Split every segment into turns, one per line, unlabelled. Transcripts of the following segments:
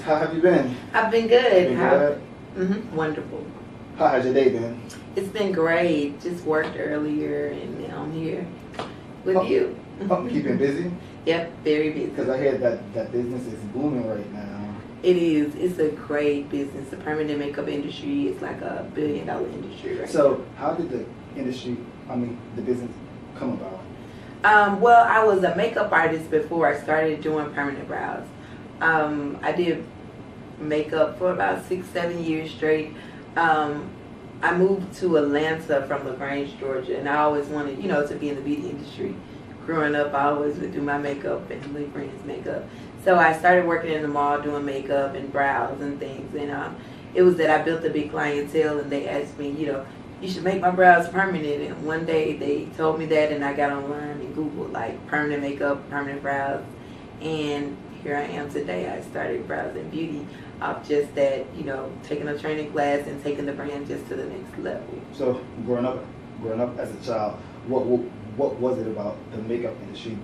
how have you been?
I've been good.
Been good?
Wonderful.
How has your day been?
It's been great. Just worked earlier and now I'm here with you.
Keeping busy?
Yep, very busy.
Because I hear that business is booming right now.
It is. It's a great business. The permanent makeup industry is like a $1 billion industry right now.
So how did the business come about?
Well, I was a makeup artist before I started doing permanent brows. I did makeup for about 6-7 years straight. I moved to Atlanta from LaGrange, Georgia, and I always wanted, to be in the beauty industry. Growing up, I always would do my makeup and my friends' makeup. So I started working in the mall doing makeup and brows and things. And it was that I built a big clientele, and they asked me, you should make my brows permanent. And one day they told me that, and I got online and Googled like permanent makeup, permanent brows. And here I am today. I started Browz and Beauty off just that, taking a training class and taking the brand just to the next level.
So growing up as a child, what was it about the makeup industry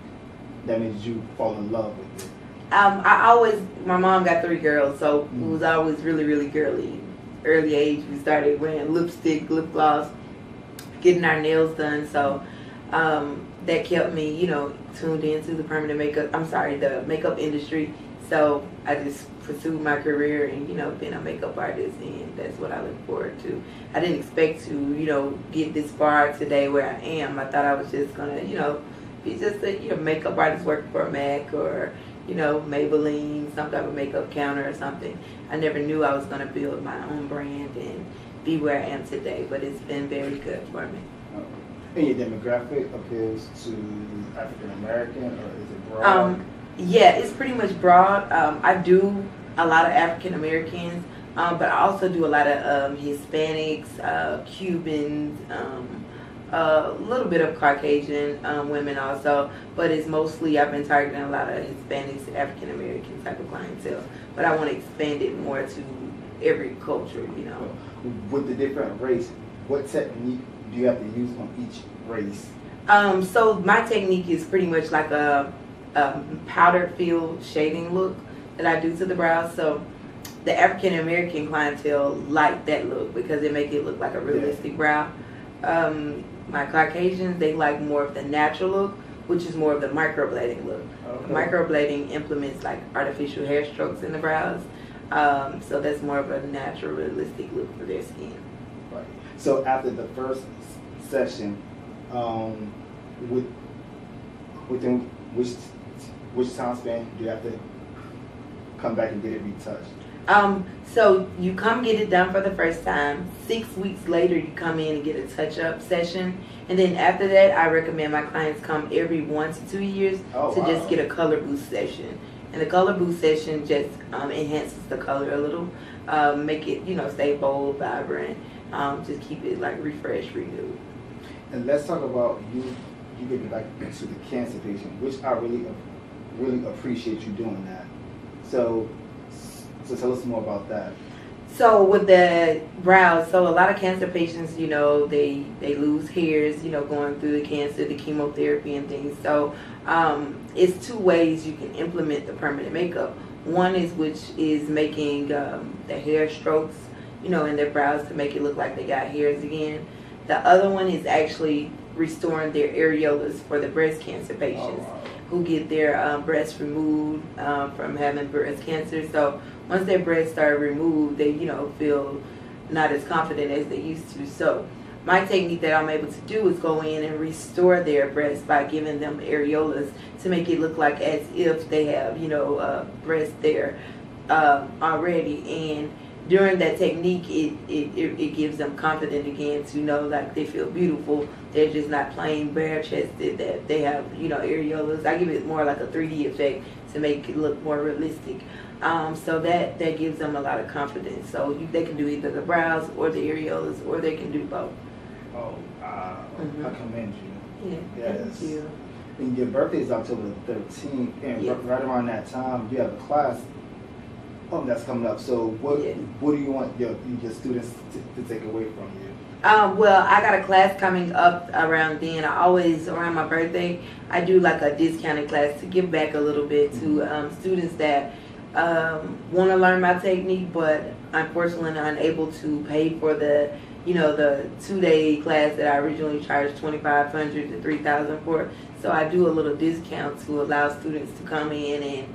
that made you fall in love with it?
My mom got 3 girls, so it was always really, really girly. Early age, we started wearing lipstick, lip gloss, getting our nails done. So that kept me, tuned into the the makeup industry. So I just pursued my career and, being a makeup artist, and that's what I look forward to. I didn't expect to, get this far today where I am. I thought I was just gonna, be just a, makeup artist working for a MAC or, Maybelline, some type of makeup counter or something. I never knew I was going to build my own brand and be where I am today, but it's been very good for me.
And your demographic appeals to African American, or is it broad?
Yeah, it's pretty much broad. I do a lot of African Americans, but I also do a lot of Hispanics, Cubans, a little bit of Caucasian women also, but it's mostly, I've been targeting a lot of Hispanics, African American type of clientele, but I want to expand it more to every culture,
With the different race, what technique do you have to use on each race?
So my technique is pretty much like a powdered field shading look that I do to the brows. So the African American clientele like that look because it makes it look like a realistic brow. My Caucasians, they like more of the natural look, which is more of the microblading look. Okay. Microblading implements like artificial hair strokes in the brows, so that's more of a natural, realistic look for their skin.
Right. So after the first session, within which time span do you have to come back and get it retouched?
So you come get it done for the first time. 6 weeks later, you come in and get a touch-up session. And then after that, I recommend my clients come every 1 to 2 years just get a color boost session. And the color boost session just enhances the color a little, make it, stay bold, vibrant, just keep it like refreshed, renewed.
And let's talk about you getting back into the cancer patient, which I really appreciate you doing that. So tell us more about that.
So with the brows, so a lot of cancer patients, they lose hairs, going through the cancer, the chemotherapy and things. So it's 2 ways you can implement the permanent makeup. One is which is making the hair strokes, in their brows to make it look like they got hairs again. The other one is actually restoring their areolas for the breast cancer patients who get their breasts removed from having breast cancer. So once their breasts start removed, they feel not as confident as they used to. So my technique that I'm able to do is go in and restore their breasts by giving them areolas to make it look like as if they have breasts there already. And during that technique, it gives them confidence again to know like they feel beautiful. They're just not plain bare chested, that they have areolas. I give it more like a 3D effect to make it look more realistic. So that gives them a lot of confidence. So they can do either the brows or the areolas, or they can do both.
I commend you.
Yeah,
yes.
thank you.
And your birthday is October 13th, and right around that time, you have a class that's coming up. So what do you want your students to take away from you?
Well, I got a class coming up around then. I always, around my birthday, I do like a discounted class to give back a little bit to students that want to learn my technique, but unfortunately not unable to pay for the, the 2-day class that I originally charged $2,500 to $3,000 for. So I do a little discount to allow students to come in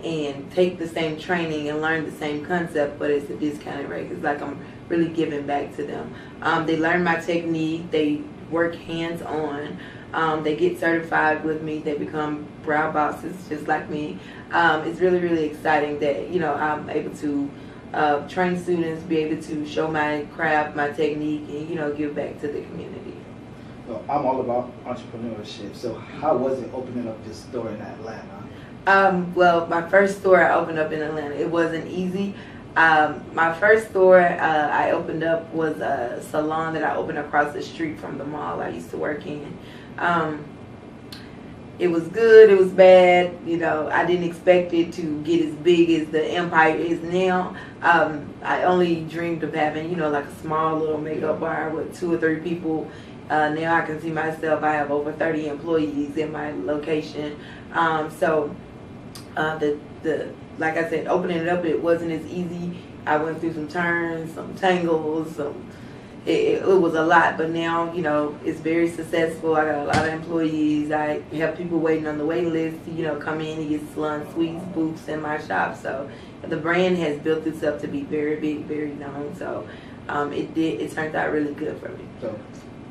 and take the same training and learn the same concept, but it's a discounted rate. It's like I'm really giving back to them. They learn my technique. They work hands-on. They get certified with me. They become brow bosses just like me. It's really, really exciting that, I'm able to train students, be able to show my craft, my technique, and, give back to the community.
Well, I'm all about entrepreneurship. So how was it opening up this store in Atlanta?
Well, my first store I opened up in Atlanta. It wasn't easy. My first store I opened up was a salon that I opened across the street from the mall I used to work in. It was good, it was bad, I didn't expect it to get as big as the empire is now. I only dreamed of having, like a small little makeup bar with 2 or 3 people. Now I can see myself, I have over 30 employees in my location. Like I said, opening it up, it wasn't as easy. I went through some turns, some tangles, it was a lot, but now, it's very successful. I got a lot of employees. I have people waiting on the waiting list to, come in and get salon suites, booths in my shop. So the brand has built itself to be very big, very known. So it turned out really good for me.
So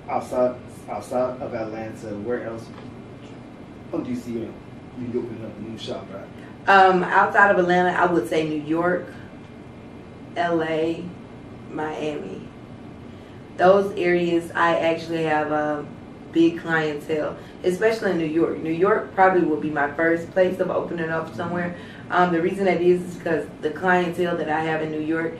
outside of Atlanta, where else do you see you opening up a new shop at?
Outside of Atlanta, I would say New York, LA, Miami. Those areas, I actually have a big clientele, especially in New York. New York probably would be my first place of opening up somewhere. The reason that is because the clientele that I have in New York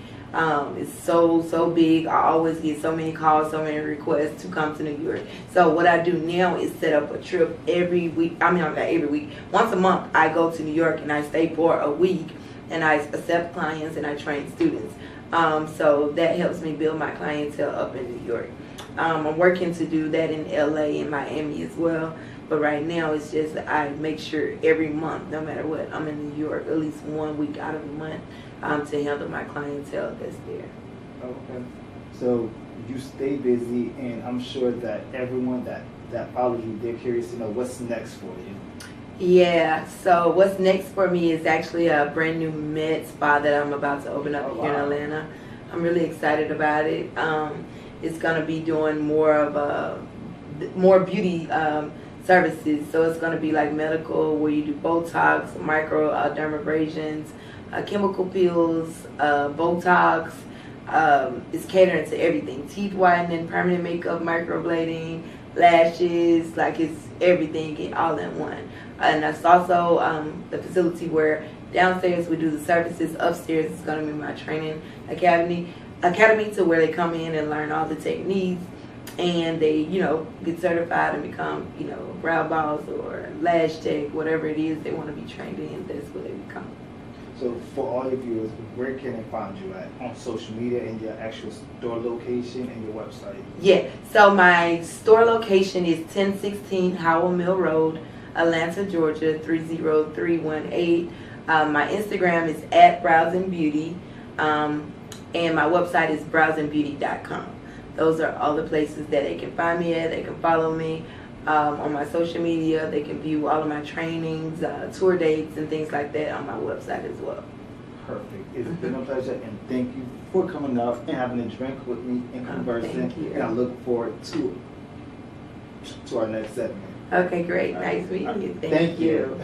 is so big. I always get so many calls, so many requests to come to New York. So what I do now is set up a trip every week. Not every week. Once a month, I go to New York and I stay for a week, and I accept clients and I train students. So that helps me build my clientele up in New York. I'm working to do that in LA and Miami as well. But right now, it's just I make sure every month, no matter what, I'm in New York at least 1 week out of the month to handle my clientele that's there.
Okay. So you stay busy, and I'm sure that everyone that follows you, they're curious to know what's next for you.
Yeah, so what's next for me is actually a brand new med spa that I'm about to open up here in Atlanta. I'm really excited about it. It's going to be doing more beauty services. So it's going to be like medical, where you do Botox, micro dermabrasions, chemical peels, Botox. It's catering to everything: teeth whitening, permanent makeup, microblading, lashes. Like, it's everything all in one. And that's also the facility where downstairs we do the services. Upstairs is going to be my training academy to where they come in and learn all the techniques, and they, get certified and become, brow balls or lash tech, whatever it is they want to be trained in. That's what they become.
So for all your viewers, where can they find you at on social media and your actual store location and your website? Yeah,
so my store location is 1016 Howell Mill Road, Atlanta, Georgia 30318. My Instagram is @Browz and Beauty, and my website is browzandbeauty.com. Those are all the places that they can find me at. They can follow me on my social media. They can view all of my trainings, tour dates, and things like that on my website as well.
Perfect. It's been a pleasure, and thank you for coming up and having a drink with me and conversing.
Thank you.
And I look forward to our next segment.
Okay, great. Nice meeting you. Thank you.